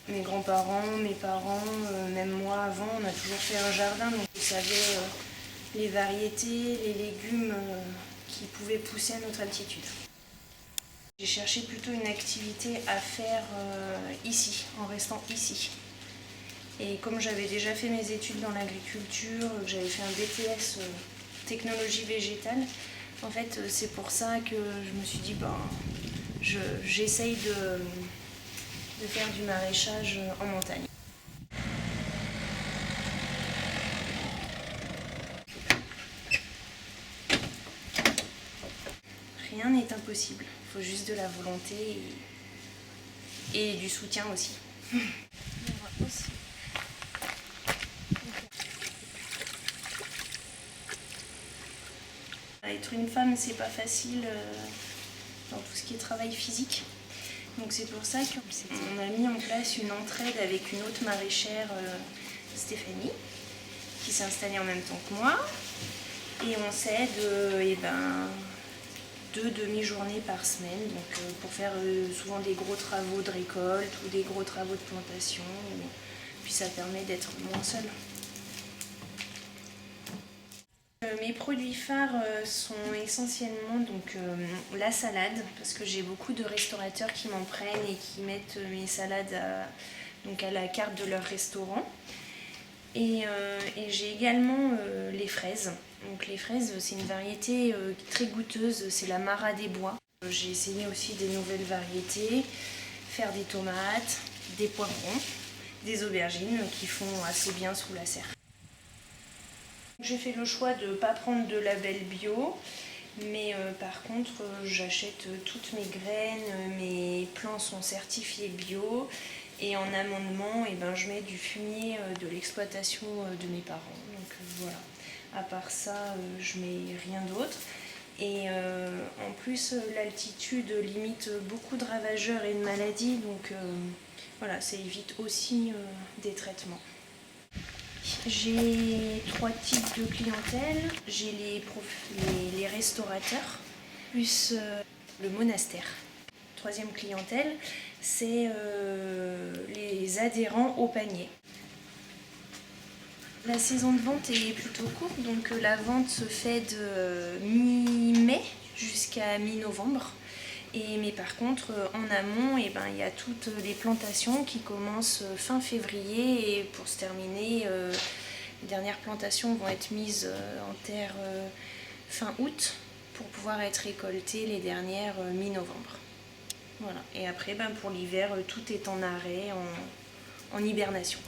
Mes grands-parents, mes parents, même moi avant, on a toujours fait un jardin, donc vous savez les variétés, les légumes qui pouvaient pousser à notre altitude. J'ai cherché plutôt une activité à faire ici, en restant ici. Et comme j'avais déjà fait mes études dans l'agriculture, j'avais fait un BTS technologie végétale, en fait c'est pour ça que je me suis dit j'essaye de faire du maraîchage en montagne. Rien n'est impossible, il faut juste de la volonté et du soutien aussi. Être une femme, c'est pas facile dans tout ce qui est travail physique. Donc c'est pour ça qu'on a mis en place une entraide avec une autre maraîchère, Stéphanie, qui s'est installée en même temps que moi. Et on s'aide 2 demi-journées par semaine, donc pour faire souvent des gros travaux de récolte ou des gros travaux de plantation. Puis ça permet d'être moins seule. Mes produits phares sont essentiellement la salade, parce que j'ai beaucoup de restaurateurs qui m'en prennent et qui mettent mes salades à la carte de leur restaurant. Et j'ai également les fraises. Donc les fraises, c'est une variété très goûteuse, c'est la Mara des Bois. J'ai essayé aussi des nouvelles variétés, faire des tomates, des poivrons, des aubergines qui font assez bien sous la serre. J'ai fait le choix de ne pas prendre de label bio, mais par contre j'achète toutes mes graines, mes plants sont certifiés bio et en amendement je mets du fumier de l'exploitation de mes parents. Donc voilà, à part ça je mets rien d'autre. Et en plus l'altitude limite beaucoup de ravageurs et de maladies, donc voilà, ça évite aussi des traitements. J'ai 3 types de clientèle. J'ai les restaurateurs, plus le monastère. 3e clientèle, c'est les adhérents au panier. La saison de vente est plutôt courte, donc la vente se fait de mi-mai jusqu'à mi-novembre. Mais par contre, en amont, il y a toutes les plantations qui commencent fin février et pour se terminer, les dernières plantations vont être mises en terre fin août pour pouvoir être récoltées les dernières mi-novembre. Voilà. Et après, pour l'hiver, tout est en arrêt, en hibernation.